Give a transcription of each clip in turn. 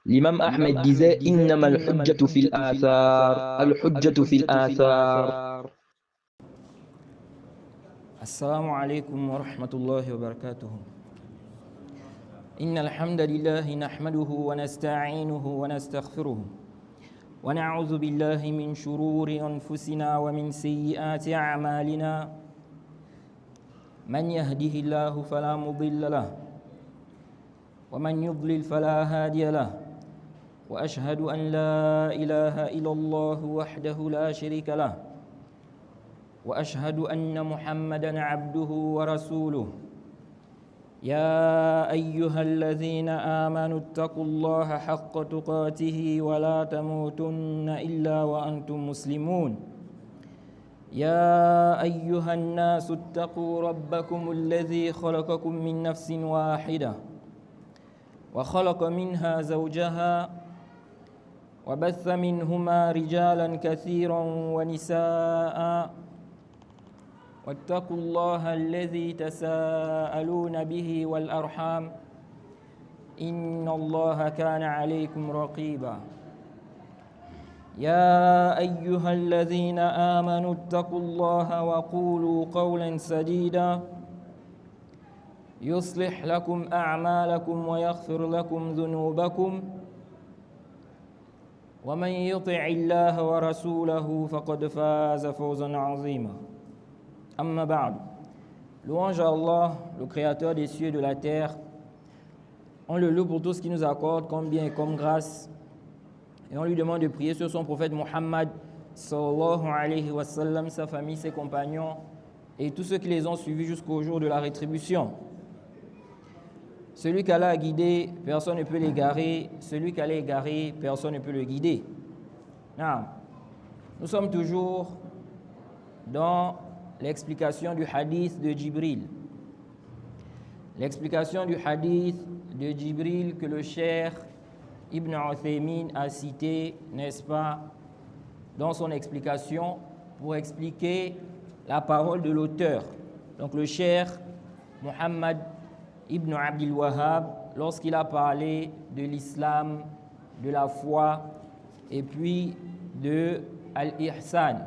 L'imam Ahmed disait innama al-hujjatu fil athar, al-hujjatu fil athar. السلام عليكم ورحمة الله وبركاته. إن الحمد لله نحمده ونستعينه ونستغفره ونعوذ بالله من شرور أنفسنا ومن سيئات أعمالنا. من يهده الله فلا مضل له ومن يضلل فلا هادي له وأشهد أن لا إله إلا الله وحده لا شريك له وأشهد أن محمدًا عبده ورسوله. يا أيها الذين آمنوا اتقوا الله حق تقاته ولا تموتن إلا وأنتم مسلمون. يا أيها الناس اتقوا ربكم الذي خلقكم من نفس واحدة وخلق منها زوجها وبث منهما رجالا كثيرا ونساء واتقوا الله الذي تساءلون به والأرحام إن الله كان عليكم رقيبا. يا أيها الذين آمنوا اتقوا الله وقولوا قولا سديدا يصلح لكم أعمالكم ويغفر لكم ذنوبكم ومن يطع الله ورسوله فقد فاز فوزا عظيما. Amma ba'd. Louange à Allah, le créateur des cieux et de la terre. On le loue pour tout ce qu'il nous accorde comme bien et comme grâce. Et on lui demande de prier sur son prophète Muhammad sallallahu alayhi wa sallam, sa famille, ses compagnons et tous ceux qui les ont suivis jusqu'au jour de la rétribution. Celui qu'Allah a guidé, personne ne peut l'égarer. Celui qu'Allah a égaré, personne ne peut le guider. Nous sommes toujours dans l'explication du hadith de Jibril. L'explication du hadith de Jibril que le cheikh Ibn Uthaymin a cité, n'est-ce pas, dans son explication pour expliquer la parole de l'auteur. Donc le cheikh Muhammad Ibn Abdul Wahhab, lorsqu'il a parlé de l'islam, de la foi et puis de al-ihsan,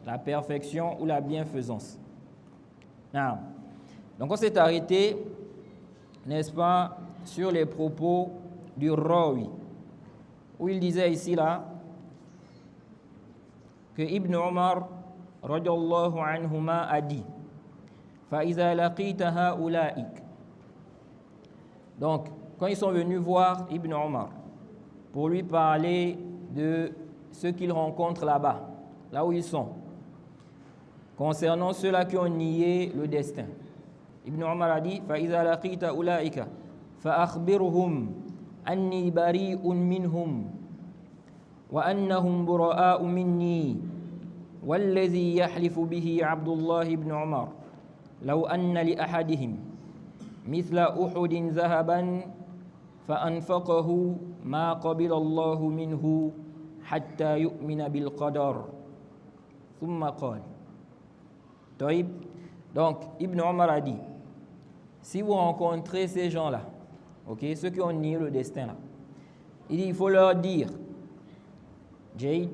la perfection ou la bienfaisance. Donc on s'est arrêté, n'est-ce pas, sur les propos du Rawi, où il disait ici là que Ibn Omar radiyallahu anhuma a dit فَإِذَا لَقِيتَ هَؤُلَائِكَ. Donc quand ils sont venus voir Ibn Omar pour lui parler de ce qu'ils rencontrent là-bas, là où ils sont, concernant ceux-là qui ont nié le destin. Ibn Omar a dit فَإِذَا لَقِيتَ أُولَٰئِكَ فَأَخْبِرْهُمْ أَنِّي بَرِيءٌ مِّنْهُمْ وَأَنَّهُمْ بُرَآءُ مِنِّي وَالَّذِي يَحْلِفُ بِهِ عَبْدُ اللَّهِ بْنُ عُمَرَ لَوْ أَنَّ لِأَحَدِهِمْ مِثْلَ أُحُدٍ ذَهَبًا فَأَنفَقَهُ مَا قَبِلَ اللَّهُ مِنْهُ حَتَّى يُؤْمِنَ بِالْقَدَرِ ثُمَّ قَالَ. Donc, Ibn Omar a dit, si vous rencontrez ces gens-là, okay, ceux qui ont nié le destin là, il dit, il faut leur dire, Jay,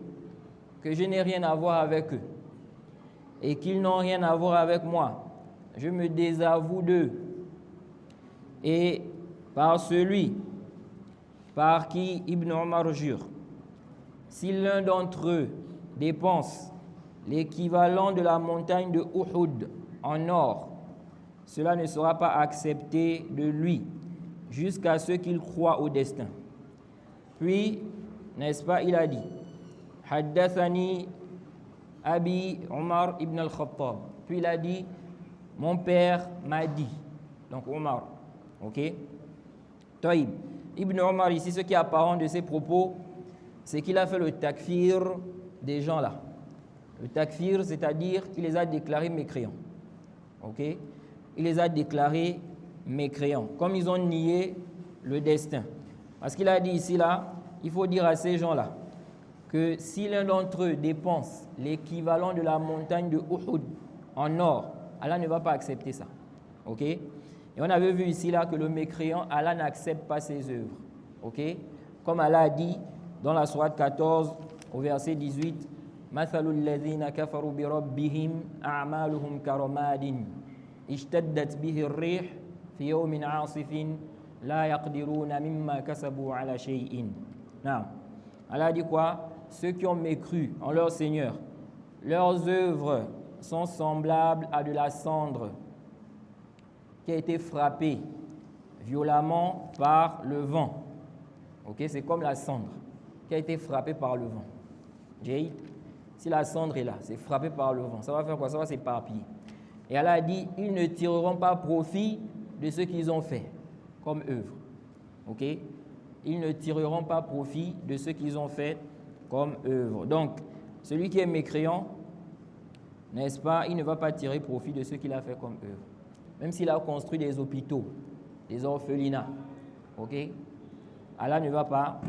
que je n'ai rien à voir avec eux et qu'ils n'ont rien à voir avec moi. Je me désavoue d'eux. Et par celui par qui Ibn Omar jure, si l'un d'entre eux dépense l'équivalent de la montagne de Uhud en or, cela ne sera pas accepté de lui jusqu'à ce qu'il croit au destin. Puis, n'est-ce pas, il a dit Haddathani Abi Omar ibn al-Khattab. Puis il a dit mon père m'a dit. Donc Omar. Ok. Taïb. Ibn Omar ici, ce qui est apparent de ses propos, c'est qu'il a fait le takfir des gens là. Le takfir, c'est-à-dire qu'il les a déclarés mécréants. Ok? Il les a déclarés mécréants, comme ils ont nié le destin. Parce qu'il a dit ici là, il faut dire à ces gens-là que si l'un d'entre eux dépense l'équivalent de la montagne de Uhud en or, Allah ne va pas accepter ça. Ok? Et on avait vu ici là que le mécréant, Allah n'accepte pas ses œuvres. Ok? comme Allah a dit dans la sourate 14 au verset 18, مثل الذين كفروا بربهم أعمالهم كرماد اشتدت به الريح في يوم عاصف لا يقدرون مما كسبوا على شيء. Non. Allah dit quoi? Ceux qui ont mécru en leur Seigneur, leurs œuvres sont semblables à de la cendre qui a été frappée violemment par le vent. Ok, c'est comme la cendre qui a été frappée par le vent. Jay, si la cendre est là, c'est frappé par le vent, ça va faire quoi? Ça va s'éparpiller. Et Allah a dit, ils ne tireront pas profit de ce qu'ils ont fait comme œuvre. Ok, ils ne tireront pas profit de ce qu'ils ont fait comme œuvre. Donc, celui qui est mécréant, n'est-ce pas, il ne va pas tirer profit de ce qu'il a fait comme œuvre. Même s'il a construit des hôpitaux, des orphelinats, ok, Allah ne va pas,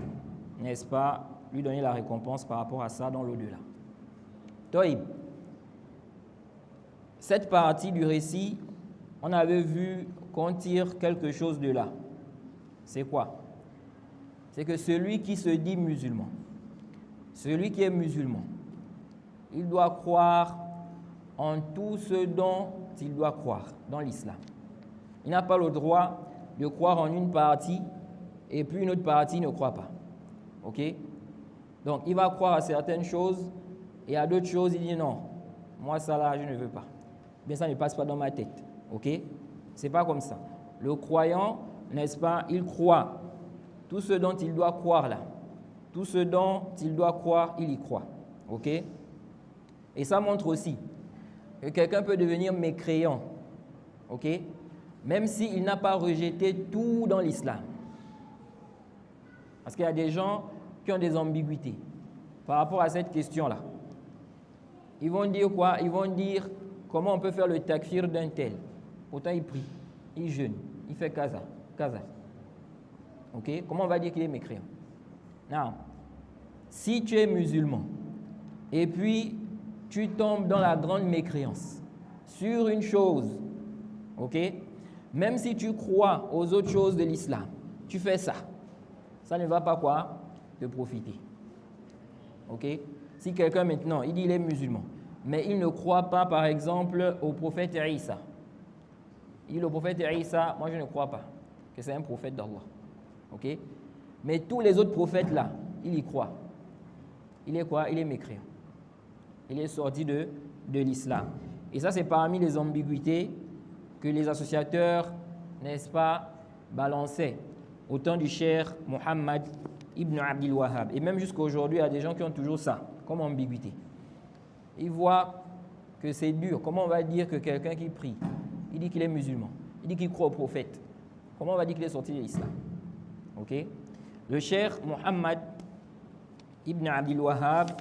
n'est-ce pas, lui donner la récompense par rapport à ça dans l'au-delà. Toïb, cette partie du récit, on avait vu qu'on tire quelque chose de là. C'est quoi? C'est que celui qui se dit musulman, celui qui est musulman, il doit croire en tout ce dont il doit croire dans l'islam. Il n'a pas le droit de croire en une partie et puis une autre partie ne croit pas. Ok? Donc, il va croire à certaines choses et à d'autres choses, il dit non, moi ça là, je ne veux pas. Bien, ça ne passe pas dans ma tête. Ok? C'est pas comme ça. Le croyant, n'est-ce pas, il croit. Tout ce dont il doit croire là, tout ce dont il doit croire, il y croit. Ok? Et ça montre aussi que quelqu'un peut devenir mécréant. Ok? Même s'il n'a pas rejeté tout dans l'islam. Parce qu'il y a des gens qui ont des ambiguïtés par rapport à cette question-là. Ils vont dire quoi? Ils vont dire comment on peut faire le takfir d'un tel. Pourtant, il prie, il jeûne, il fait kaza. Ok? Comment on va dire qu'il est mécréant? Non. Si tu es musulman et puis tu tombes dans la grande mécréance sur une chose, ok? Même si tu crois aux autres choses de l'islam, tu fais ça. Ça ne va pas quoi? Te profiter. Ok? Si quelqu'un maintenant, il dit qu'il est musulman, mais il ne croit pas, par exemple, au prophète Isa. Il dit le prophète Isa, moi je ne crois pas que c'est un prophète d'Allah. Ok? Mais tous les autres prophètes là, il y croit. Il est quoi? Il est mécréant. Il est sorti de l'islam. Et ça, c'est parmi les ambiguïtés que les associateurs, n'est-ce pas, balançaient au temps du cheikh Muhammad ibn Abdul Wahhab. Et même jusqu'à aujourd'hui, il y a des gens qui ont toujours ça comme ambiguïté. Ils voient que c'est dur. Comment on va dire que quelqu'un qui prie, il dit qu'il est musulman, il dit qu'il croit au prophète, comment on va dire qu'il est sorti de l'islam? Ok? Le cheikh Muhammad ibn Abdul Wahhab,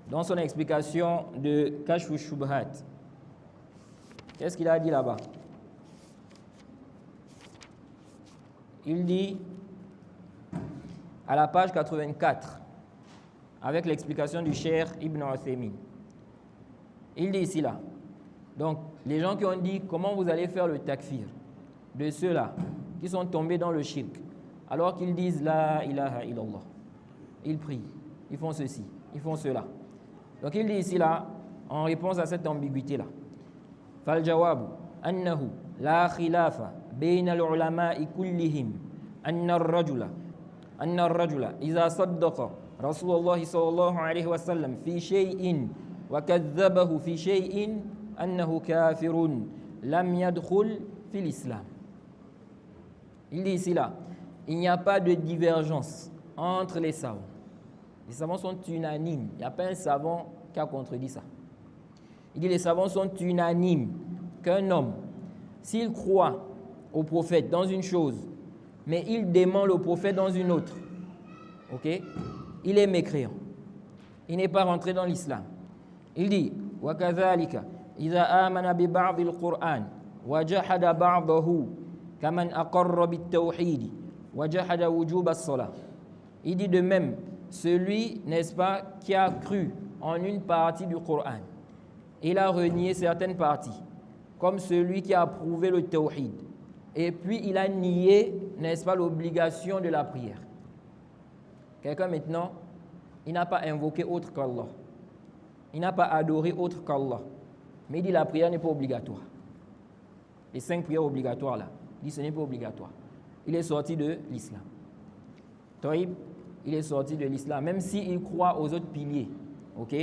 dans son explication de Kashf al-Shubhat, qu'est-ce qu'il a dit là-bas? Il dit, à la page 84, avec l'explication du cheikh Ibn Uthaymin, il dit ici là, donc les gens qui ont dit comment vous allez faire le takfir de ceux-là qui sont tombés dans le shirk, alors qu'ils disent la ilaha illallah, ils prient, ils font ceci, ils font cela. Donc il dit ici là, en réponse à cette ambiguïté là, fal jawabu annahu la khilafa bayna al-ulama'i kullihim anna ar-rajula idha saddaqa Rasulullah sallallahu alayhi wa sallam fi shay'in wa kadhabahu fi shay'in annahu kafirun lam yadkhul fi l'islam. Il dit ici là, il n'y a pas de divergence entre les savants. Les savants sont unanimes. Il n'y a pas un savant qui a contredit ça. Il dit les savants sont unanimes qu'un homme, s'il croit au prophète dans une chose, mais il dément le prophète dans une autre, ok, il est mécréant. Il n'est pas rentré dans l'islam. Il dit وَكَذَلِكَ إِذَا آمَنَ بِبَعْضِ الْقُرْآنِ وَجَحَدَ بَعْضَهُ كَمَنْ أَقَرَّ بِالتَّوْحِيدِ وَجَحَدَ وُجُوبَ الصَّلَاةِ. Il dit de même, celui, n'est-ce pas, qui a cru en une partie du Coran, il a renié certaines parties, comme celui qui a approuvé le tawhid, et puis il a nié, n'est-ce pas, l'obligation de la prière. Quelqu'un maintenant, il n'a pas invoqué autre qu'Allah. Il n'a pas adoré autre qu'Allah. Mais il dit la prière n'est pas obligatoire. Les 5 prières obligatoires là, il dit ce n'est pas obligatoire. Il est sorti de l'islam. Taïb, il est sorti de l'islam, même s'il croit aux autres piliers. Ok?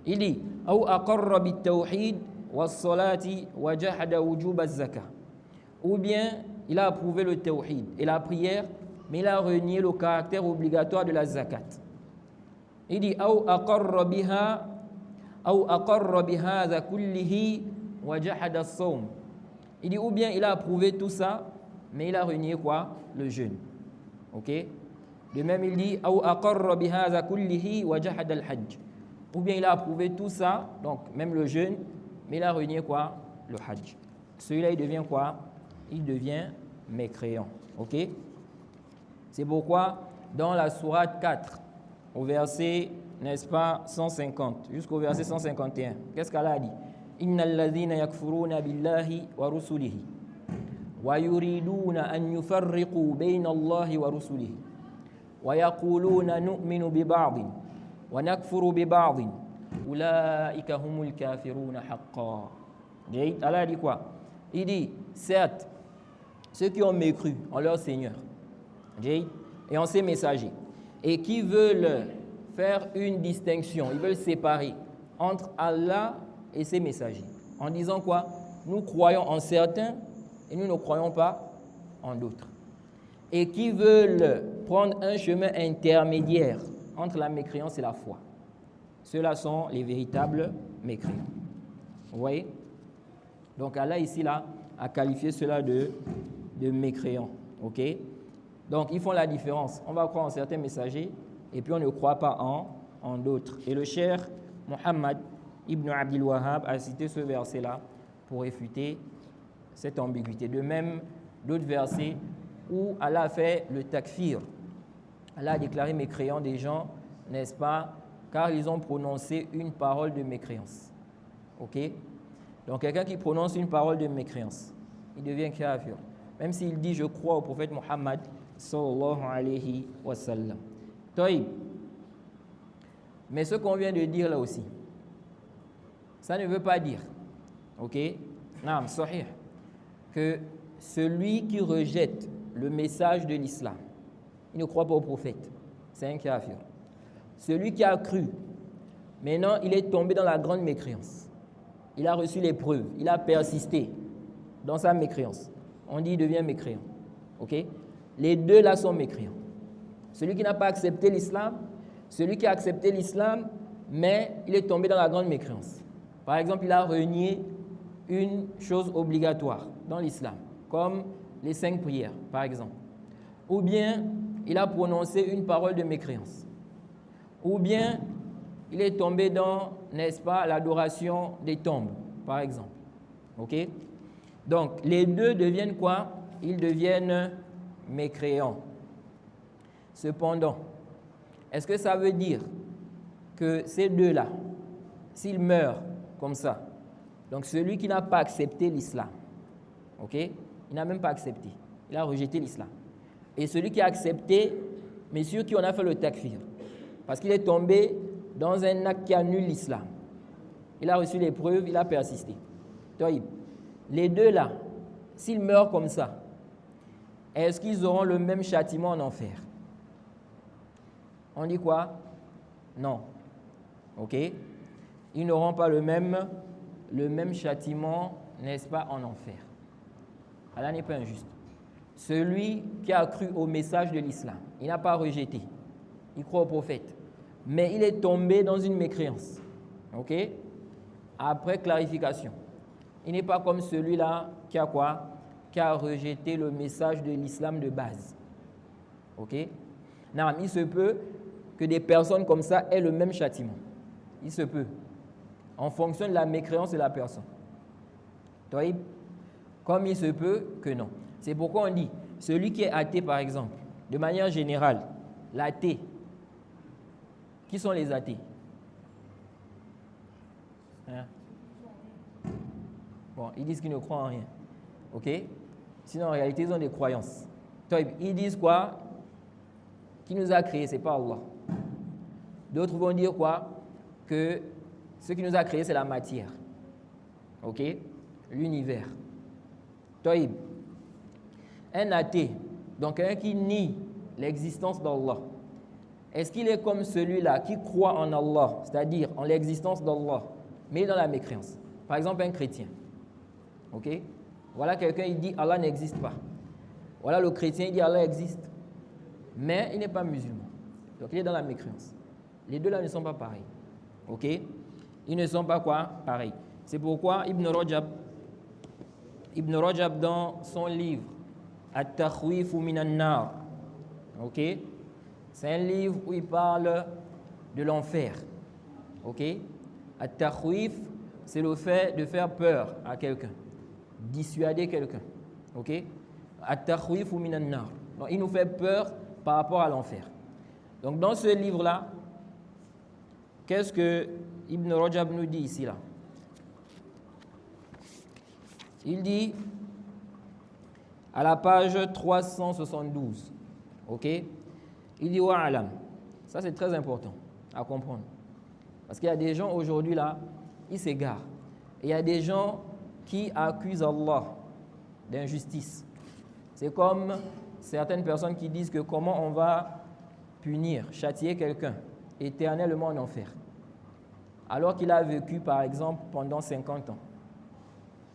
Il dit Ou aqarra bit-tawhid was-salati wa jahada wujub az-zakah. Ou bien il a approuvé le tawhid et la prière, mais il a renié le caractère obligatoire de la zakat. Il dit Ou aqarra bihadha kullihi wa jahada as-sawm. Il dit ou bien il a approuvé tout ça, mais il a renié quoi? Le jeûne. Ok? De même, il dit Ou aqarra bihadha kullihi wa jahada al-hajj. Ou bien il a approuvé tout ça, donc même le jeûne, mais il a renié quoi? Le hajj. Celui-là, il devient quoi? Il devient mécréant. Ok? C'est pourquoi dans la sourate 4, au verset, n'est-ce pas, 150, jusqu'au verset 151, qu'est-ce qu'Allah a dit? Innal ladhina yakfuruna billahi wa rusulihi wa yuriduna an yufarriqu bayna Allahi wa rusulihi wa yaquluna nu'minu bi ba'din wa nakfuru bi ba'din ulaika humul kafiruna haqqan. Allah dit quoi? Il dit, certes, ceux qui ont mécru en leur Seigneur et en ses messagers et qui veulent faire une distinction, ils veulent séparer entre Allah et ses messagers en disant quoi? Nous croyons en certains et nous ne croyons pas en d'autres. Et qui veulent prendre un chemin intermédiaire entre la mécréance et la foi. Ceux-là sont les véritables mécréants. Vous voyez? Donc Allah ici là a qualifié cela de mécréants. Ok? Donc ils font la différence. On va croire en certains messagers et puis on ne croit pas en d'autres. Et le cheikh Muhammad Ibn Abdul Wahhab a cité ce verset-là pour réfuter cette ambiguïté. De même, d'autres versets où Allah a fait le takfir. Allah a déclaré mécréants des gens, n'est-ce pas, car ils ont prononcé une parole de mécréance. Ok? Donc quelqu'un qui prononce une parole de mécréance, il devient kafir. Même s'il dit je crois au prophète Muhammad sallallahu alayhi wa sallam. Taïb. Mais ce qu'on vient de dire là aussi, ça ne veut pas dire, ok, naam, sahih, que celui qui rejette le message de l'islam, il ne croit pas au prophète, c'est un kafir. Celui qui a cru, maintenant il est tombé dans la grande mécréance. Il a reçu les preuves, il a persisté dans sa mécréance. On dit il devient mécréant, ok. Les deux là sont mécréants. Celui qui n'a pas accepté l'islam, celui qui a accepté l'islam, mais il est tombé dans la grande mécréance. Par exemple, il a renié une chose obligatoire dans l'islam, comme les 5 prières, par exemple. Ou bien, il a prononcé une parole de mécréance. Ou bien, il est tombé dans, n'est-ce pas, l'adoration des tombes, par exemple. Ok? Donc, les deux deviennent quoi? Ils deviennent mécréants. Cependant, est-ce que ça veut dire que ces deux-là, s'ils meurent comme ça, donc celui qui n'a pas accepté l'islam, ok, il n'a même pas accepté, il a rejeté l'islam, et celui qui a accepté, mais sur qui on a fait le takfir, parce qu'il est tombé dans un acte qui annule l'islam, il a reçu les preuves, il a persisté. Les deux-là, s'ils meurent comme ça, est-ce qu'ils auront le même châtiment en enfer? On dit quoi? Non. Ok? Ils n'auront pas le même châtiment, n'est-ce pas, en enfer. Allah n'est pas injuste. Celui qui a cru au message de l'islam, il n'a pas rejeté, il croit au prophète, mais il est tombé dans une mécréance. Ok? Après clarification. Il n'est pas comme celui-là qui a quoi? Qui a rejeté le message de l'islam de base. Ok? Non, il se peut que des personnes comme ça aient le même châtiment. Il se peut. En fonction de la mécréance de la personne. Comme il se peut que non. C'est pourquoi on dit, celui qui est athée par exemple, de manière générale, l'athée. Qui sont les athées? Hein? Bon, ils disent qu'ils ne croient en rien. Ok? Sinon, en réalité, ils ont des croyances. Ils disent quoi? qui nous a créés, ce n'est pas Allah. D'autres vont dire quoi? Que ce qui nous a créés, c'est la matière. Ok? L'univers. Taïb. Un athée, donc un qui nie l'existence d'Allah, est-ce qu'il est comme celui-là qui croit en Allah, c'est-à-dire en l'existence d'Allah, mais dans la mécréance? Par exemple, un chrétien. Ok? Voilà quelqu'un, il dit Allah n'existe pas. Voilà le chrétien, il dit Allah existe. Mais il n'est pas musulman. Donc il est dans la mécréance. Les deux là ne sont pas pareils. Ok? Ils ne sont pas quoi? Pareils. C'est pourquoi Ibn Rajab dans son livre At-Takhwif min an-nar. Ok? C'est un livre où il parle de l'enfer. Ok? At-Takhwif, c'est le fait de faire peur à quelqu'un, dissuader quelqu'un. Ok? At-Takhwif min an-nar. Donc il nous fait peur par rapport à l'enfer. Donc dans ce livre-là, qu'est-ce que Ibn Rajab nous dit ici là? Il dit à la page 372, ok? Il dit wa'alam. Ça c'est très important à comprendre. Parce qu'il y a des gens aujourd'hui là, ils s'égarent. Et il y a des gens qui accusent Allah d'injustice. C'est comme certaines personnes qui disent que comment on va punir, châtier quelqu'un éternellement en enfer, alors qu'il a vécu par exemple pendant 50 ans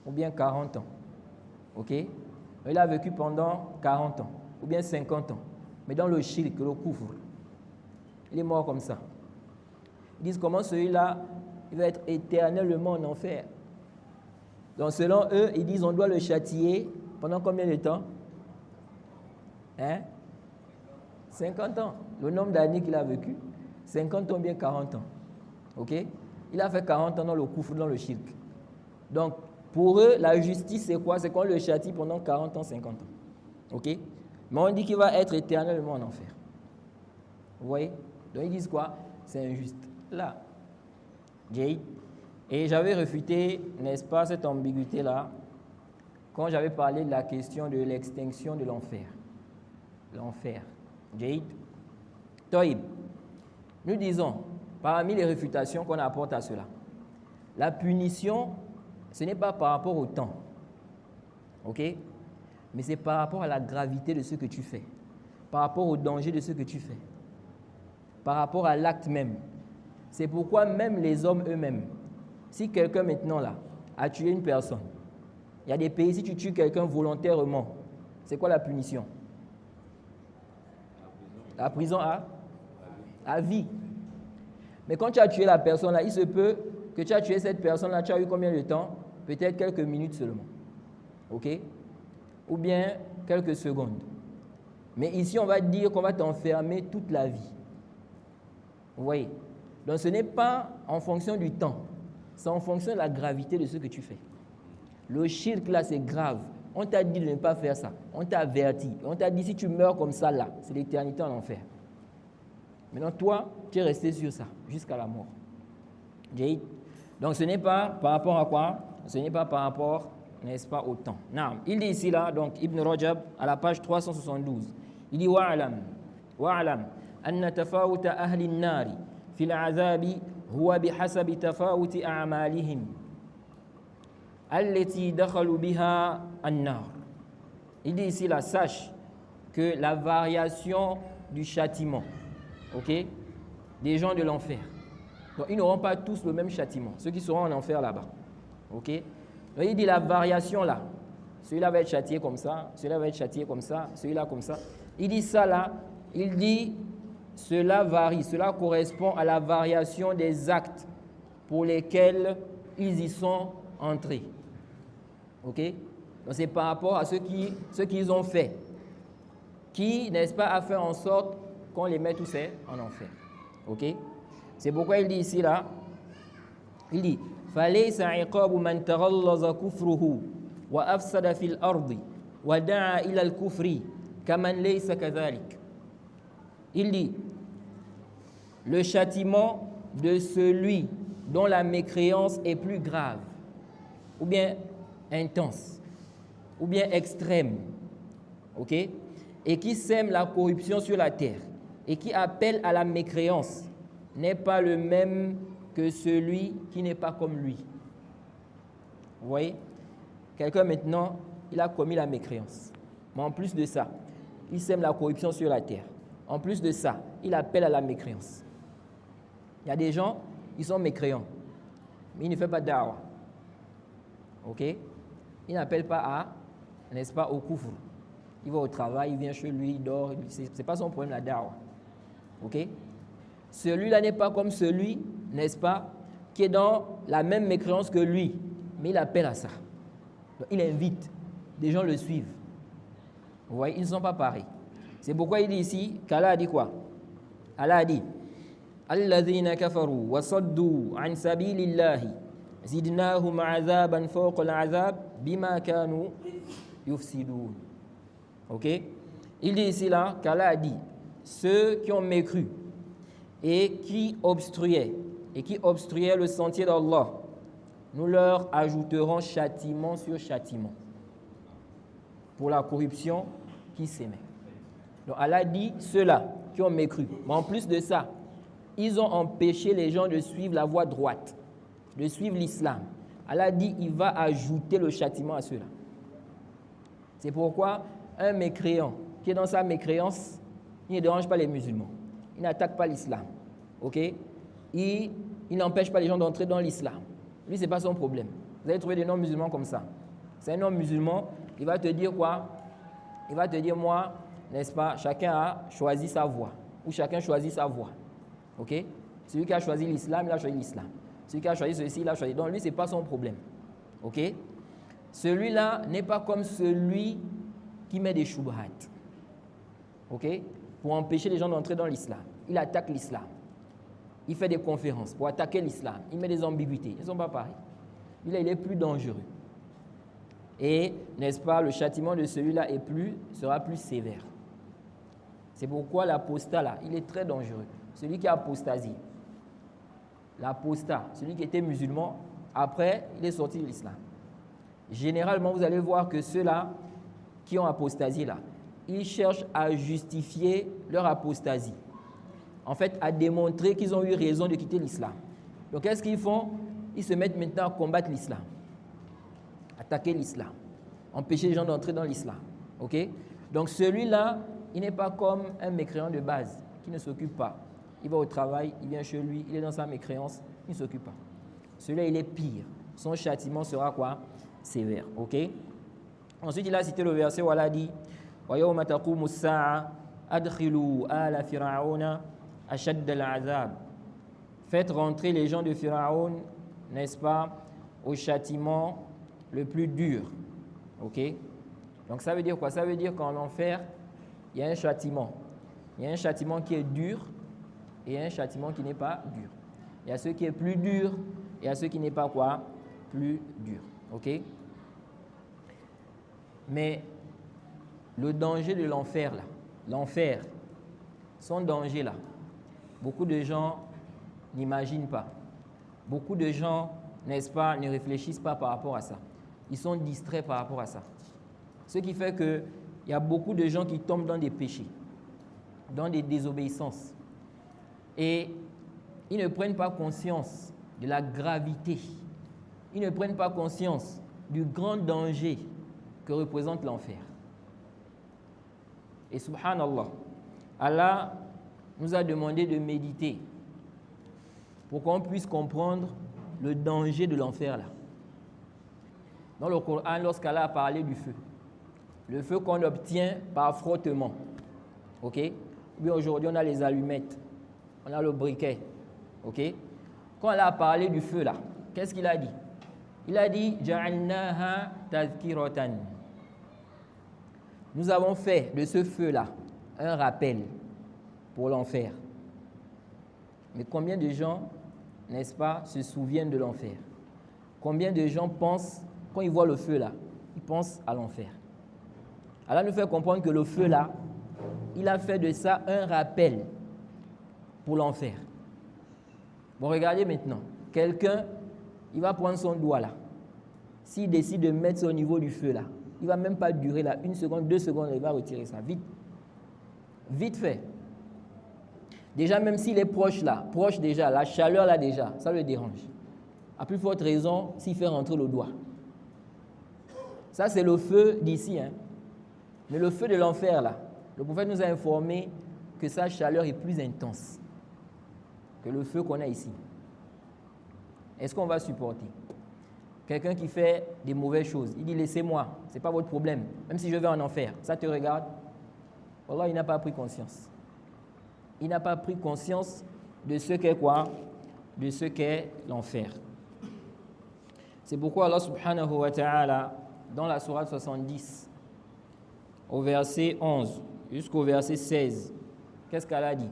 ou bien 40 ans. Ok? Il a vécu pendant 40 ans ou bien 50 ans, mais dans le shirk, le kufr, il est mort comme ça. Ils disent comment celui-là, il va être éternellement en enfer. Donc selon eux, ils disent on doit le châtier pendant combien de temps? 50 ans. Le nombre d'années qu'il a vécu, 50 ans ou bien 40 ans. Ok? Il a fait 40 ans dans le kufr, dans le shirk. Donc, pour eux, la justice, c'est quoi? C'est qu'on le châtie pendant 40 ans, 50 ans. Ok? Mais on dit qu'il va être éternellement en enfer. Vous voyez? Donc, ils disent quoi? C'est injuste. Là. Jay. Et j'avais refuté, n'est-ce pas, cette ambiguïté-là, quand j'avais parlé de la question de l'extinction de l'enfer. L'enfer. Jade. Toïb. Nous disons, parmi les réfutations qu'on apporte à cela, la punition, ce n'est pas par rapport au temps, ok? Mais c'est par rapport à la gravité de ce que tu fais, par rapport au danger de ce que tu fais, par rapport à l'acte même. C'est pourquoi même les hommes eux-mêmes, si quelqu'un maintenant là a tué une personne, il y a des pays, si tu tues quelqu'un volontairement, c'est quoi la punition? La prison à vie. Mais quand tu as tué la personne là, il se peut que tu as tué cette personne là, tu as eu combien de temps? Peut-être quelques minutes seulement. Ok? Ou bien quelques secondes. Mais ici, on va dire qu'on va t'enfermer toute la vie. Vous voyez? Donc ce n'est pas en fonction du temps, c'est en fonction de la gravité de ce que tu fais. Le shirk là, c'est grave. On t'a dit de ne pas faire ça. On t'a averti. On t'a dit si tu meurs comme ça là, c'est l'éternité en enfer. Maintenant, toi, tu es resté sur ça jusqu'à la mort. Donc ce n'est pas par rapport à quoi? Ce n'est pas par rapport, n'est-ce pas, au temps. Non. Il dit ici là, donc Ibn Rajab, à la page 372, il dit wa'alam anna tafawuta ahli an-nari fi al-'adhabi huwa bihasabi tafawuti a'malihim allati dakhalu biha an-nar. Il dit ici là, sache que la variation du châtiment, ok, des gens de l'enfer. Donc ils n'auront pas tous le même châtiment, ceux qui seront en enfer là-bas. Ok? Donc il dit la variation là. Celui-là va être châtié comme ça, celui-là va être châtié comme ça, celui-là comme ça. Il dit ça là, il dit cela varie, cela correspond à la variation des actes pour lesquels ils y sont entrés. Ok? Donc c'est par rapport à ce qu'ils ont fait, qui, n'est-ce pas, a fait en sorte qu'on les met tous en enfer. Ok? C'est pourquoi il dit ici là, il dit فَلَيْسَ عِقَابُ مَنْ تَغَلَّظَ كُفْرُهُ وَأَفْسَدَ فِي الْأَرْضِ وَدَعَا إِلَى الْكُفْرِ كَمَنْ لَيْسَ كَذَلِكَ. Il dit le châtiment de celui dont la mécréance est plus grave, ou bien intense, ou bien extrême, ok, et qui sème la corruption sur la terre, et qui appelle à la mécréance n'est pas le même que celui qui n'est pas comme lui. Vous voyez? Quelqu'un maintenant, il a commis la mécréance. Mais en plus de ça, il sème la corruption sur la terre. En plus de ça, il appelle à la mécréance. Il y a des gens, ils sont mécréants, mais ils ne font pas da'wah. Ok? Ils n'appellent pas à, n'est-ce pas, au kufr. Il va au travail, il vient chez lui, il dort. Ce n'est pas son problème, la da'wah. Ok? Celui-là n'est pas comme celui, n'est-ce pas, qui est dans la même mécréance que lui, mais il appelle à ça. Donc, il invite, des gens le suivent. Vous voyez, ils ne sont pas pareils. C'est pourquoi il dit ici, qu'Allah a dit quoi? Allah a dit, الذين كفروا وصدوا عن سبيل الله زدناهم عذابا فوق العذاب بما كانوا يفسدون. Ok? Il dit ici là qu'Allah a dit, ceux qui ont mécru et qui obstruaient le sentier d'Allah, nous leur ajouterons châtiment sur châtiment pour la corruption qui s'émet. Donc Allah dit ceux-là qui ont mécru. Mais en plus de ça, ils ont empêché les gens de suivre la voie droite, de suivre l'islam. Allah dit il va ajouter le châtiment à ceux-là. C'est pourquoi un mécréant qui est dans sa mécréance, il ne dérange pas les musulmans. Il n'attaque pas l'islam. Ok? Il n'empêche pas les gens d'entrer dans l'islam. Lui, ce n'est pas son problème. Vous allez trouver des non-musulmans comme ça. C'est un non-musulman, il va te dire quoi? Il va te dire, moi, n'est-ce pas, chacun a choisi sa voie. Ou chacun choisit sa voie. Ok? Celui qui a choisi l'islam, il a choisi l'islam. Celui qui a choisi ceci, il a choisi. Donc lui, ce n'est pas son problème. Ok? Celui-là n'est pas comme celui qui met des shubhat. Ok? Pour empêcher les gens d'entrer dans l'islam. Il attaque l'islam. Il fait des conférences pour attaquer l'islam. Il met des ambiguïtés. Ils ne sont pas pareils. Lui, là, il est plus dangereux. Et, n'est-ce pas, le châtiment de celui-là sera plus sévère. C'est pourquoi l'apostat, là, il est très dangereux. Celui qui a apostasie. L'apostat, celui qui était musulman, après, il est sorti de l'islam. Généralement, vous allez voir que ceux-là qui ont apostasie, là, ils cherchent à justifier leur apostasie. En fait, à démontrer qu'ils ont eu raison de quitter l'islam. Donc, qu'est-ce qu'ils font? Ils se mettent maintenant à combattre l'islam. Attaquer l'islam. Empêcher les gens d'entrer dans l'islam. Ok? Donc, celui-là, il n'est pas comme un mécréant de base qui ne s'occupe pas. Il va au travail, il vient chez lui, il est dans sa mécréance, il ne s'occupe pas. Celui-là, il est pire. Son châtiment sera quoi? Sévère. Ok? Ensuite, il a cité le verset où Allah dit وَيَوْمَ تَقُومُ السَّاعَةُ أَدْخِلُوا آلَ فِرْعَوْنَ أَشَدَّ الْعَذَابِ. Faites rentrer les gens de Pharaon, n'est-ce pas, au châtiment le plus dur. Ok? Donc ça veut dire quoi? Ça veut dire qu'en enfer, il y a un châtiment. Il y a un châtiment qui est dur et il y a un châtiment qui n'est pas dur. Il y a ce qui est plus dur et il y a ce qui n'est pas quoi? Plus dur. Ok? Mais le danger de l'enfer, là, l'enfer, son danger, là, beaucoup de gens n'imaginent pas. Beaucoup de gens, n'est-ce pas, ne réfléchissent pas par rapport à ça. Ils sont distraits par rapport à ça. Ce qui fait qu'il y a beaucoup de gens qui tombent dans des péchés, dans des désobéissances. Et ils ne prennent pas conscience de la gravité. Ils ne prennent pas conscience du grand danger que représente l'enfer. Et subhanallah, Allah nous a demandé de méditer pour qu'on puisse comprendre le danger de l'enfer là. Dans le Coran, lorsqu'Allah a parlé du feu, le feu qu'on obtient par frottement, ok? Oui, aujourd'hui on a les allumettes, on a le briquet, ok? Quand Allah a parlé du feu là, qu'est-ce qu'il a dit? Il a dit ja'alnaha tadhkiratan. Nous avons fait de ce feu-là un rappel pour l'enfer. Mais combien de gens, n'est-ce pas, se souviennent de l'enfer? Combien de gens pensent, quand ils voient le feu-là, ils pensent à l'enfer? Allah nous fait comprendre que le feu-là, il a fait de ça un rappel pour l'enfer. Bon, regardez maintenant. Quelqu'un, il va prendre son doigt là. S'il décide de mettre ça au niveau du feu là, il ne va même pas durer là, 1 seconde, 2 secondes, il va retirer ça, vite. Vite fait. Déjà, même s'il est proche là, proche déjà, la chaleur là déjà, ça le dérange. À plus forte raison, s'il fait rentrer le doigt. Ça, c'est le feu d'ici. Hein. Mais le feu de l'enfer là, le prophète nous a informé que sa chaleur est plus intense que le feu qu'on a ici. Est-ce qu'on va supporter? Quelqu'un qui fait des mauvaises choses, il dit laissez-moi, ce n'est pas votre problème, même si je vais en enfer, ça te regarde. Wallah, il n'a pas pris conscience. Il n'a pas pris conscience de ce qu'est quoi? De ce qu'est l'enfer. C'est pourquoi Allah subhanahu wa ta'ala, dans la sourate 70, au verset 11 jusqu'au verset 16, qu'est-ce qu'elle a dit?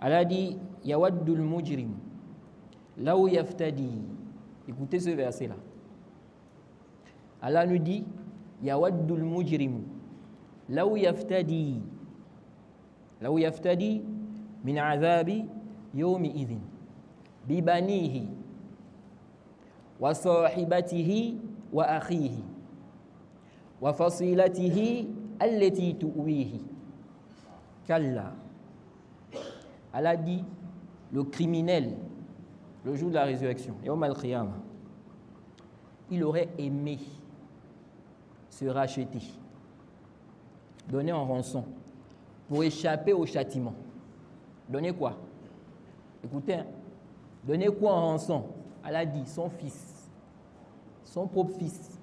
Elle a dit Yawaddul mujrim, là où yaftadi. Écoutez ce verset-là. Allah nous dit Yawaddul mujrim, là où yaftadi. Là où yaftadi min azabi yawmi idhin bibanihi wa sahibatihi wa akhihi wa fasilatihi allati tuwihi. Kalla. Allah dit le criminel, le jour de la résurrection, Yawm al-Qiyamah, il aurait aimé se racheter, donner en rançon pour échapper au châtiment. Donner quoi? Écoutez, hein? Donner quoi en rançon? Allah dit son fils, son propre fils.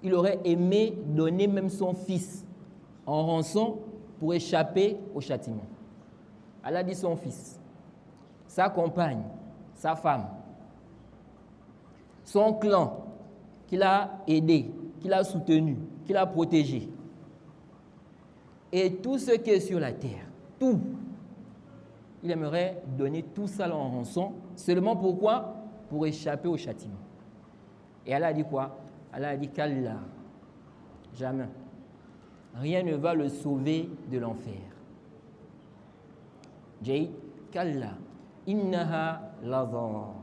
Il aurait aimé donner même son fils en rançon pour échapper au châtiment. Allah dit son fils, sa compagne, sa femme, son clan qu'il a aidé, qu'il a soutenu, qu'il a protégé. Et tout ce qui est sur la terre, tout, il aimerait donner tout ça en rançon. Seulement pourquoi? Pour échapper au châtiment. Et Allah a dit quoi? Allah a dit qu'Allah, jamais, rien ne va le sauver de l'enfer. Jay, qu'Allah, innaha lazar.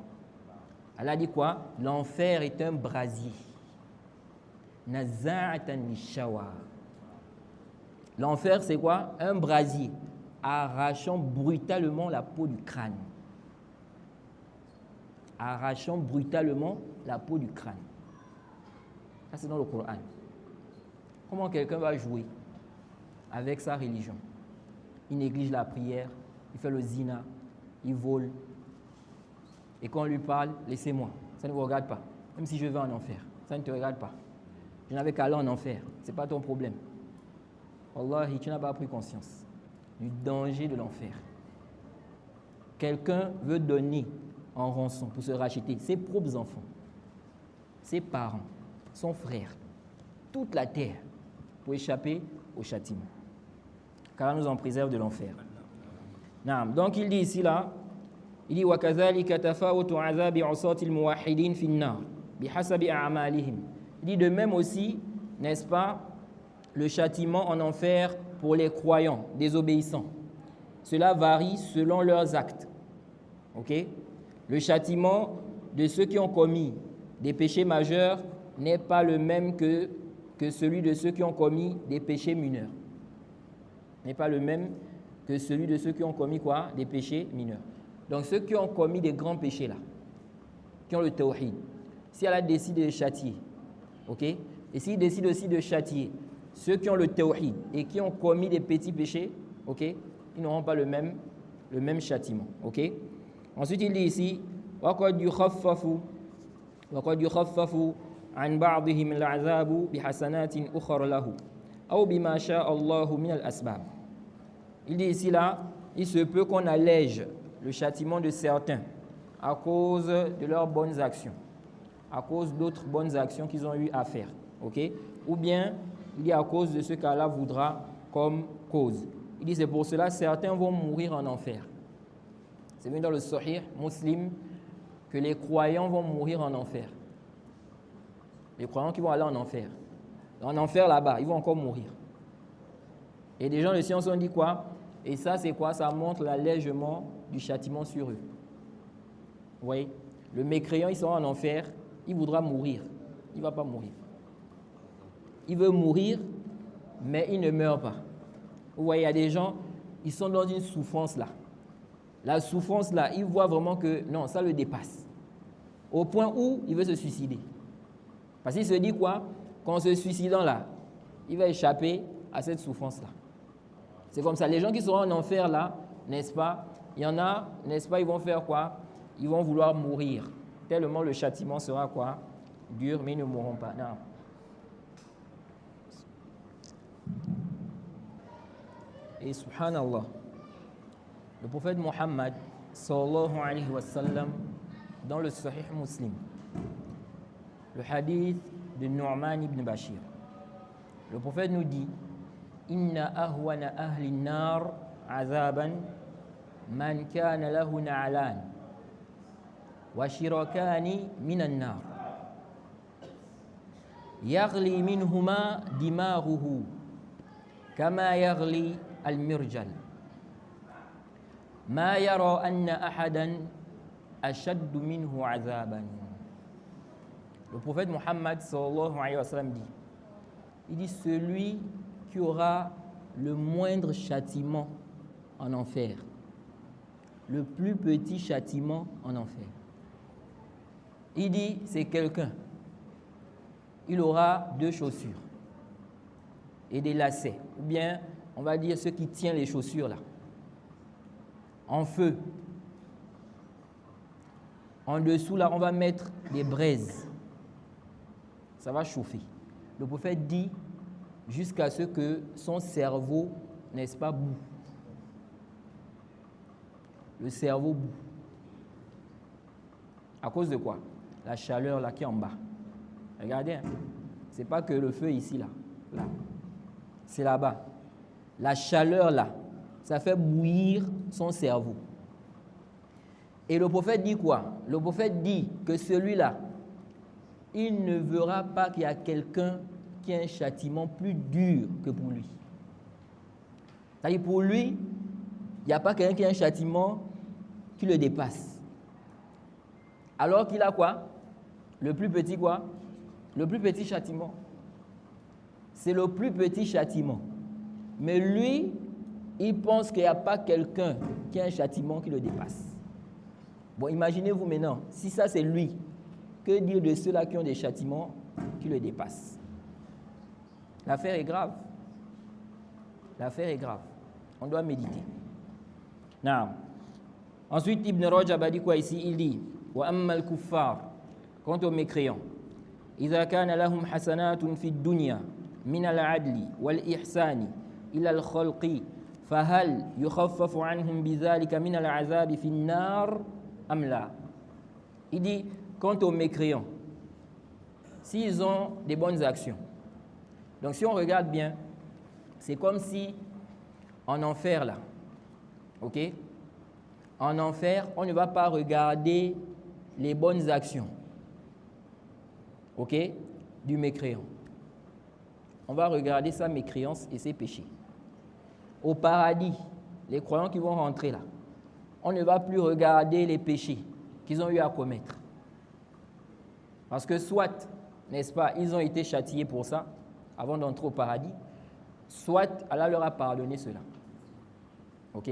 Allah dit quoi? L'enfer est un brasier. Naza'atan lishawa. L'enfer, c'est quoi? Un brasier arrachant brutalement la peau du crâne. Arrachant brutalement la peau du crâne. Ça, c'est dans le Coran. Comment quelqu'un va jouer avec sa religion? Il néglige la prière, il fait le zina, il vole. Et quand on lui parle, laissez-moi, ça ne vous regarde pas. Même si je vais en enfer, ça ne te regarde pas. Je n'avais qu'à aller en enfer, ce n'est pas ton problème. Wallahi, tu n'as pas pris conscience du danger de l'enfer. Quelqu'un veut donner en rançon pour se racheter ses propres enfants, ses parents, son frère, toute la terre pour échapper au châtiment. Car Allah nous en préserve de l'enfer. Donc il dit ici là, il dit وَكَذَلِكَ تَفَاوُتُ عَذَابِ عُصَاةِ الْمُوَحِّدِينَ فِي النَّارِ بِحَسَبِ أَعْمَالِهِمْ. Il dit de même aussi, n'est-ce pas, le châtiment en enfer pour les croyants, désobéissants. Cela varie selon leurs actes. Ok? Le châtiment de ceux qui ont commis des péchés majeurs n'est pas le même que celui de ceux qui ont commis des péchés mineurs. N'est pas le même que celui de ceux qui ont commis quoi? Des péchés mineurs. Donc ceux qui ont commis des grands péchés là, qui ont le tawhid, si Allah décide de châtier, ok? Et s'il décide aussi de châtier ceux qui ont le tawhid et qui ont commis des petits péchés, ok? Ils n'auront pas le même châtiment, ok? Ensuite il dit ici, وَقَدْ يُخَفَّفُ عَنْ بَعْضِهِمْ الْعَذَابُ بِحَسَنَاتٍ أُخَرَ لَهُ أَوْ بِمَا شَاءَ اللَّهُ مِنَ الْأَسْبَابِ. Il dit ici là, il se peut qu'on allège le châtiment de certains à cause de leurs bonnes actions, à cause d'autres bonnes actions qu'ils ont eu à faire, ok? Ou bien il dit à cause de ce qu'Allah voudra comme cause. Il dit c'est pour cela certains vont mourir en enfer. C'est venu dans le Sahih Muslim que les croyants vont mourir en enfer. Les croyants qui vont aller en enfer. En enfer là-bas, ils vont encore mourir. Et des gens de science ont dit quoi? Et ça c'est quoi? Ça montre l'allègement du châtiment sur eux. Vous voyez? Le mécréant, il sera en enfer, il voudra mourir. Il ne va pas mourir. Il veut mourir, mais il ne meurt pas. Vous voyez, il y a des gens, ils sont dans une souffrance là. La souffrance là, ils voient vraiment que non, ça le dépasse. Au point où il veut se suicider. Parce qu'il se dit quoi? Qu'en se suicidant là, il va échapper à cette souffrance là. C'est comme ça. Les gens qui seront en enfer là, n'est-ce pas? Il y en a, n'est-ce pas, ils vont faire quoi? Ils vont vouloir mourir. Tellement le châtiment sera quoi? Dur, mais ils ne mourront pas. Non. Et subhanallah, le prophète Mohammed sallallahu alayhi wa sallam, dans le Sahih Muslim, le hadith de Nu'man ibn Bashir, le prophète nous dit: Inna ahwana ahli nar azaban man kana lahu na'lan wa shirakani minan nar yaghli minhuma dimaruhu kama yaghli al-mirjal ma yara anna ahadan ashaddu minhu azaban. Le prophète Mohammed sallallahu alayhi wa sallam dit, il dit: celui qui aura le moindre châtiment en enfer, le plus petit châtiment en enfer. Il dit, c'est quelqu'un, il aura 2 chaussures et des lacets, ou bien on va dire ce qui tient les chaussures là, en feu. En dessous là, on va mettre des braises, ça va chauffer. Le prophète dit jusqu'à ce que son cerveau, n'est-ce pas, bout. Le cerveau bout. À cause de quoi? La chaleur là qui est en bas. Regardez, hein? C'est pas que le feu ici là. Là. C'est là-bas. La chaleur là, ça fait bouillir son cerveau. Et le prophète dit quoi? Le prophète dit que celui-là, il ne verra pas qu'il y a quelqu'un qui a un châtiment plus dur que pour lui. C'est-à-dire pour lui, il n'y a pas quelqu'un qui a un châtiment qui le dépasse. Alors qu'il a quoi? Le plus petit quoi? Le plus petit châtiment. C'est le plus petit châtiment. Mais lui, il pense qu'il n'y a pas quelqu'un qui a un châtiment qui le dépasse. Bon, imaginez-vous maintenant, si ça c'est lui, que dire de ceux-là qui ont des châtiments qui le dépassent? L'affaire est grave. L'affaire est grave. On doit méditer. Non. Ensuite, Ibn Rajab a dit quoi ici? Il dit: Wa amma al-kuffar, quant aux mécréants, idha kana lahum hasanatun fi dunya min al-adli wal-ihsani ila al-khalqi fahal yukhaffafu anhum bidhalika min al-azabi fi an-nar am la? Il dit, quant aux mécréants, s'ils ont des bonnes actions. Donc si on regarde bien, c'est comme si en enfer là, ok? En enfer, on ne va pas regarder les bonnes actions, ok, du mécréant. On va regarder sa mécréance et ses péchés. Au paradis, les croyants qui vont rentrer là, on ne va plus regarder les péchés qu'ils ont eu à commettre. Parce que soit, n'est-ce pas, ils ont été châtiés pour ça, avant d'entrer au paradis, soit Allah leur a pardonné cela. Ok?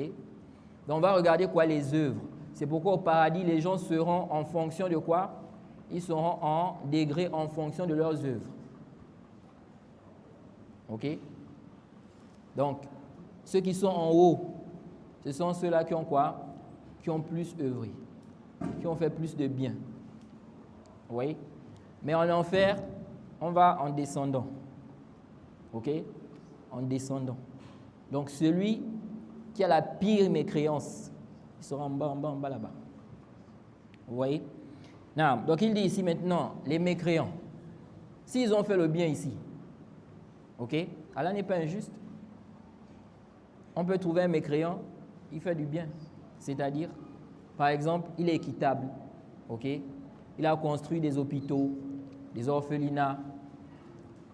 Donc on va regarder quoi? Les œuvres. C'est pourquoi au paradis, les gens seront en fonction de quoi? Ils seront en degré en fonction de leurs œuvres. Ok? Donc, ceux qui sont en haut, ce sont ceux-là qui ont quoi? Qui ont plus œuvré, qui ont fait plus de bien. Vous voyez? Mais en enfer, on va en descendant. Ok? En descendant. Donc celui qui a la pire mécréance, il sera en bas là-bas. Vous voyez? Non. Donc il dit ici maintenant, les mécréants, s'ils ont fait le bien ici, ok? Allah n'est pas injuste. On peut trouver un mécréant, il fait du bien. C'est-à-dire, par exemple, il est équitable. Ok? Il a construit des hôpitaux, des orphelinats.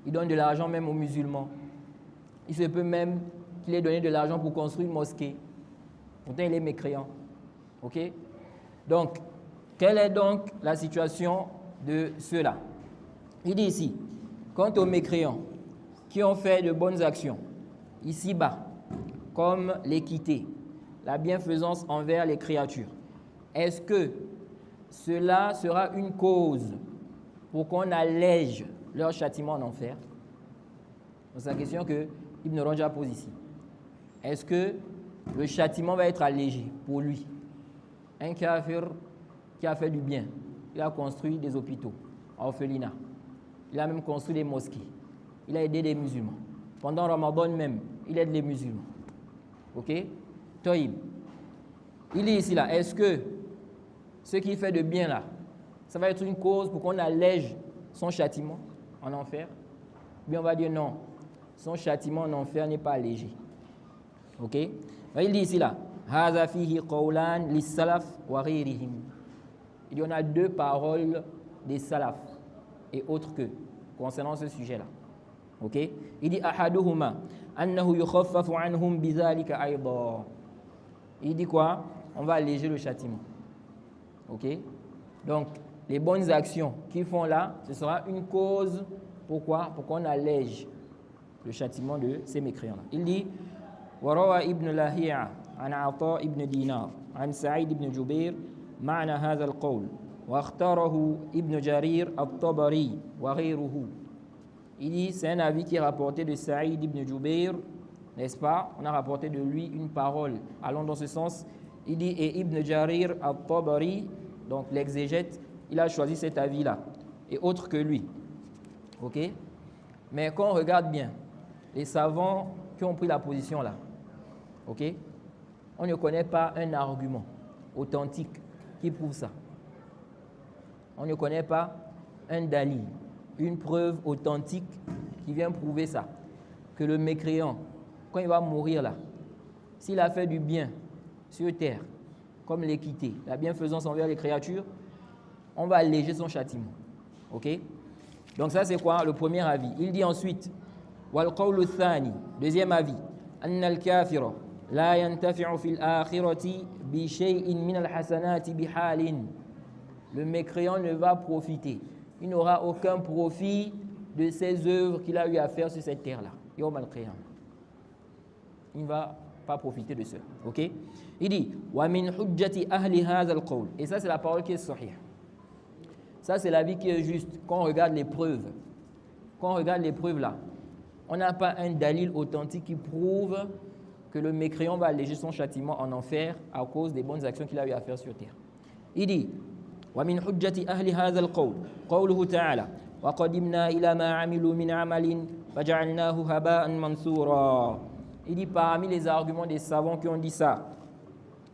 Il donne de l'argent même aux musulmans. Il se peut même qu'il ait donné de l'argent pour construire une mosquée. Pourtant, il est mécréant. Ok? Donc, quelle est donc la situation de ceux-là? Il dit ici, quant aux mécréants qui ont fait de bonnes actions, ici-bas, comme l'équité, la bienfaisance envers les créatures, est-ce que cela sera une cause pour qu'on allège leur châtiment en enfer? C'est la question que Ibn Rajab pose ici. Est-ce que le châtiment va être allégé pour lui? Un kafir qui a fait du bien, il a construit des hôpitaux, orphelinats, il a même construit des mosquées, il a aidé des musulmans. Pendant Ramadan même, il aide les musulmans. Ok? Toïb. Il dit ici là, est-ce que ce qu'il fait de bien là, ça va être une cause pour qu'on allège son châtiment en enfer? Bien, on va dire non. Son châtiment en enfer n'est pas allégé. Ok? Il dit ici là, هذا فيه قولان للسلف وغيرهم. Il y en a deux paroles des salaf et autres que concernant ce sujet-là. Ok? Il dit أحدهما أنه يخفف عنهم بذلك أيضا. Il dit quoi? On va alléger le châtiment. Ok? Donc, les bonnes actions qu'ils font là, ce sera une cause. Pourquoi? Pour qu'on allège le châtiment de ces mécréants-là. Il dit وروى ابن لاهيعة عن عطاء بن دينار عن سعيد بن جبير معنى هذا القول واختاره ابن جرير الطبري وغيره. Il dit, c'est un avis qui est rapporté de Saïd ibn Jubayr, n'est-ce pas? On a rapporté de lui une parole allant dans ce sens. Il dit, et Ibn Jarir al-Tabari, donc l'exégète, il a choisi cet avis-là, et autre que lui. Ok? Mais quand on regarde bien, les savants qui ont pris la position là, ok? On ne connaît pas un argument authentique qui prouve ça. On ne connaît pas un dalil, une preuve authentique qui vient prouver ça. Que le mécréant, quand il va mourir là, s'il a fait du bien sur terre, comme l'équité, la bienfaisance envers les créatures, on va alléger son châtiment. Ok? Donc ça c'est quoi? Le premier avis. Il dit ensuite, wal qawlu thani, deuxième avis, anna al-kafira la yantafi'u fil akhirati bi shay'in min al-hasanati bi halin. Le mécréant ne va profiter. Il n'aura aucun profit de ses œuvres qu'il a eu à faire sur cette terre-là. Yawm al-qiyam. Il ne va pas profiter de cela. Ok? Il dit, wa min hujjati ahli hadha al-qawl. Et ça c'est la parole qui est sahih. Ça c'est l'avis qui est juste. Quand on regarde les preuves, quand on regarde les preuves là, on n'a pas un dalil authentique qui prouve que le mécréant va alléger son châtiment en enfer à cause des bonnes actions qu'il a eu à faire sur terre. Il dit, ومن حجة أهل هذا القول قوله تعالى وقدمنا إلى ما عملوا من عمل فجعلناه هباء منثورا. Il dit parmi les arguments des savants qui ont dit ça,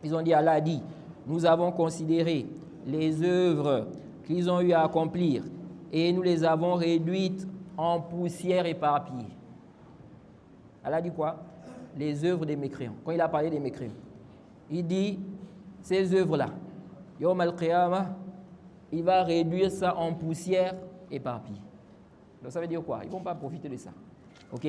ils ont dit, Allah dit, nous avons considéré les œuvres qu'ils ont eu à accomplir et nous les avons réduites en poussière éparpillée. Allah dit quoi? Les œuvres des mécréants. Quand il a parlé des mécréants, il dit ces œuvres-là, Yawm al-Qiyamah, il va réduire ça en poussière éparpillée. Donc ça veut dire quoi? Ils ne vont pas profiter de ça. Ok?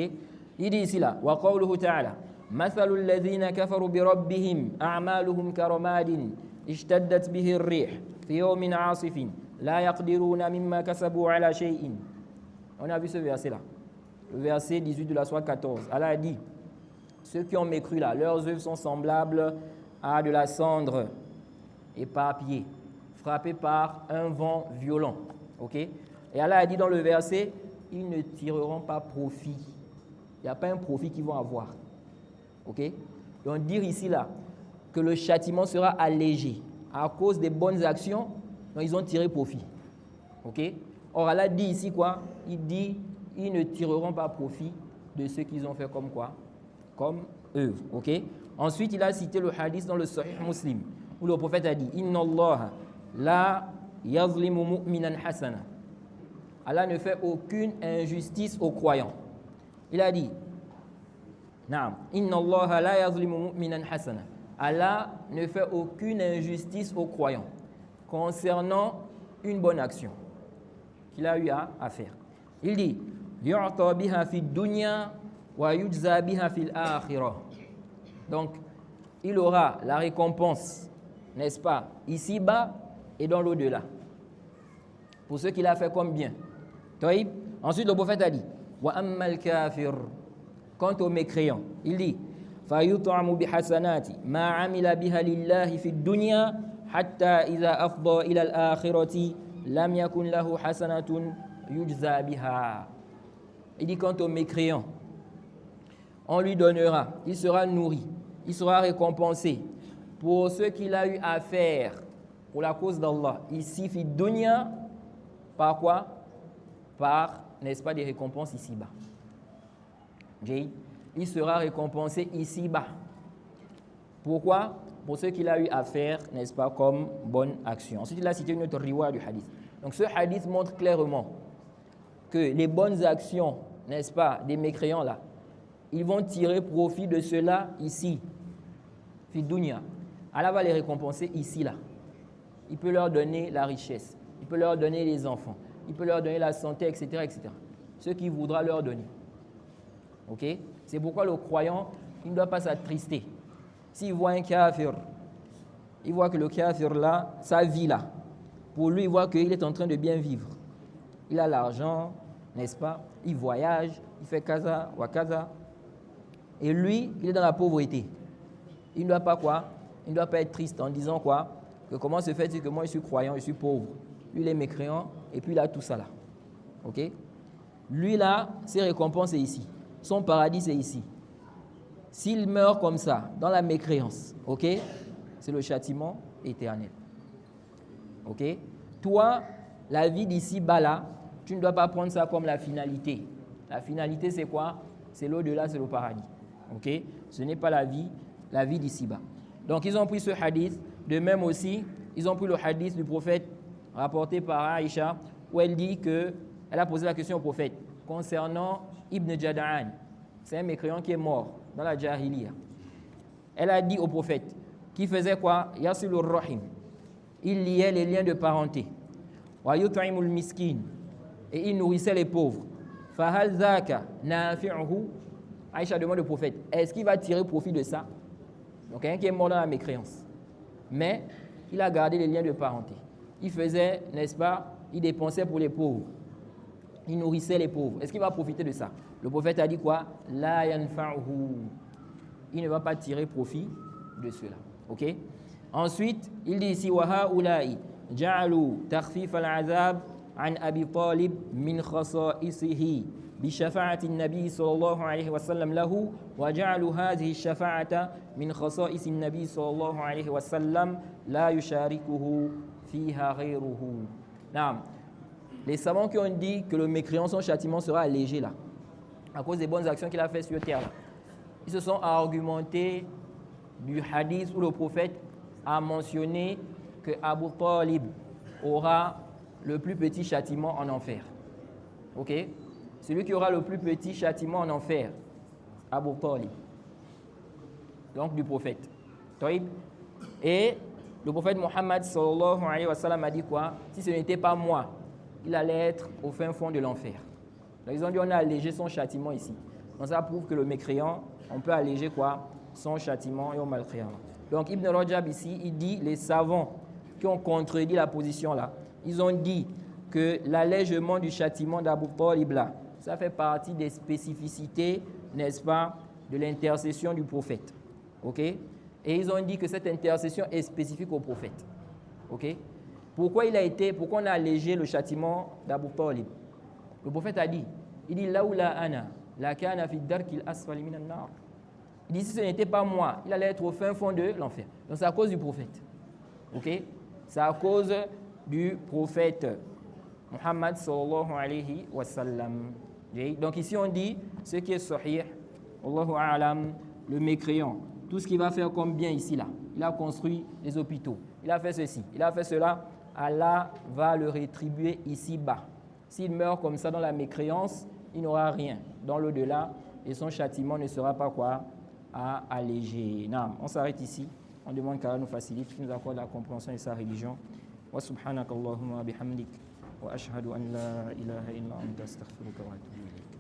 Il dit ici là, wa qawluhu ta'ala, مثل الذين كفروا بربهم أعمالهم كرماد اشتدت به الريح في يوم عاصف لا يقدرون مما كسبوا على شيء. On a vu ce verset là. Le verset 18 de la sourate 14. Allah a dit, ceux qui ont mécru là, leurs œuvres sont semblables à de la cendre éparpillée, frappée par un vent violent. Ok? Et Allah a dit dans le verset, ils ne tireront pas profit. Il n'y a pas un profit qu'ils vont avoir. Ok? Donc dire ici là que le châtiment sera allégé à cause des bonnes actions, donc ils ont tiré profit. Ok? Or Allah dit ici quoi? Il dit ils ne tireront pas profit de ce qu'ils ont fait comme quoi? Comme œuvre. Ok? Ensuite il a cité le hadith dans le Sahih Muslim où le prophète a dit Inna Allah la yazlimu mu'minan hasana. Allah ne fait aucune injustice aux croyants. Il a dit Naam, Inna Allah la yazlimu mu'minan hasana. Allah ne fait aucune injustice aux croyants concernant une bonne action qu'il a eu à faire. Il dit yu'ta biha fi dunya wa yujza biha fil akhirah. Donc, il aura la récompense, n'est-ce pas, ici-bas et dans l'au-delà, pour ce qu'il a fait comme bien. Ensuite, le prophète a dit wa ammal kafir. Quant aux mécréants, il dit فيطعم بحسنات ما عمل بها لله في الدنيا حتى إذا أفضى إلى الآخرة لم يكن له حسنة يجزى بها. Il dit quant au mécréant, on lui donnera, il sera nourri, il sera récompensé pour ce qu'il a eu à faire pour la cause d'Allah. Ici, fi dunya, par quoi? Par, n'est-ce pas, des récompenses ici-bas. Il sera récompensé ici-bas. Pourquoi? Pour ce qu'il a eu à faire, n'est-ce pas, comme bonne action. Ensuite, il a cité une autre riwaya du hadith. Donc, ce hadith montre clairement que les bonnes actions, n'est-ce pas, des mécréants là, ils vont tirer profit de cela ici, fi dunya. Allah va les récompenser ici là. Il peut leur donner la richesse, il peut leur donner les enfants, il peut leur donner la santé, etc., etc. Ce qu'il voudra leur donner. Ok? C'est pourquoi le croyant, il ne doit pas s'attrister. S'il voit un kafir, il voit que le kafir là, sa vie là, pour lui, il voit qu'il est en train de bien vivre. Il a l'argent, n'est-ce pas? Il voyage, il fait kaza, wakaza. Et lui, il est dans la pauvreté. Il ne doit pas quoi? Il ne doit pas être triste en disant quoi? Que comment se fait-il que moi je suis croyant, je suis pauvre? Lui, il est mécréant et puis il a tout ça là. Ok? Lui là, ses récompenses c'est ici. Son paradis c'est ici. S'il meurt comme ça, dans la mécréance, ok? C'est le châtiment éternel. Ok? Toi, la vie d'ici bas là, tu ne dois pas prendre ça comme la finalité. La finalité c'est quoi? C'est l'au-delà, c'est le paradis. Ok? Ce n'est pas la vie d'ici bas. Donc ils ont pris ce hadith. De même aussi, ils ont pris le hadith du prophète rapporté par Aïcha, où elle dit qu'elle a posé la question au prophète concernant Ibn Jada'an. C'est un mécréant qui est mort dans la Jahiliya. Elle a dit au prophète, qui faisait quoi? Yasilur Rahim. Il liait les liens de parenté. Wa yut'imul miskin. Et il nourrissait les pauvres. Fahal zaka nafi'uhu. Aïcha demande au prophète, est-ce qu'il va tirer profit de ça? Donc quelqu'un qui est mort dans la mécréance. Mais il a gardé les liens de parenté. Il faisait, n'est-ce pas, il dépensait pour les pauvres. Il nourrissait les pauvres. Est-ce qu'il va profiter de ça? Le prophète a dit quoi? La yanfa'uhu. Il ne va pas tirer profit de cela. Ok? Ensuite, il dit ici wa ha'ula'i ja'alu takhfif al-'azab an Abi Talib min khasa'isihi بشفاعة النبي صلى الله عليه وسلم له وجعلوا هذه الشفاعة من خصائص النبي صلى الله عليه وسلم لا يشاركه فيها غيره. نعم. Les savants qui ont dit que le mécréant, son châtiment sera allégé là, à cause des bonnes actions qu'il a faites sur terre là. Ils se sont argumentés du hadith où le prophète a mentionné que Abu Talib aura le plus petit châtiment en enfer. Ok? Celui qui aura le plus petit châtiment en enfer, Abu Talib, donc du prophète. Et le prophète Mohammed sallallahu alayhi wa sallam a dit quoi? Si ce n'était pas moi, il allait être au fin fond de l'enfer. Donc ils ont dit on a allégé son châtiment ici. Donc ça prouve que le mécréant, on peut alléger quoi? Son châtiment yawm al-qiyamah. Donc Ibn Rajab ici, il dit les savants qui ont contredit la position là, ils ont dit que l'allègement du châtiment d'Abu Talib là, ça fait partie des spécificités, n'est-ce pas, de l'intercession du prophète. Ok? Et ils ont dit que cette intercession est spécifique au prophète. Ok? Pourquoi on a allégé le châtiment d'Abu Talib? Le prophète a dit, il dit laoula ana la kana fi darkil asfali minan nar. Il dit si ce n'était pas moi, il allait être au fin fond de l'enfer. Donc c'est à cause du prophète. Ok? C'est à cause du prophète Muhammad sallallahu alayhi wa sallam. Donc ici on dit ce qui est sahih, Allahu a'lam, le mécréant, tout ce qu'il va faire comme bien ici là. Il a construit des hôpitaux, il a fait ceci, il a fait cela, Allah va le rétribuer ici bas. S'il meurt comme ça dans la mécréance, il n'aura rien dans l'au-delà et son châtiment ne sera pas quoi? À alléger. Non, on s'arrête ici. On demande qu'Allah nous facilite, qu'il nous accorde la compréhension de sa religion. Wa subhanakallahumma bihamdik. وأشهد أن لا إله إلا أنت أستغفرك وأتوب إليك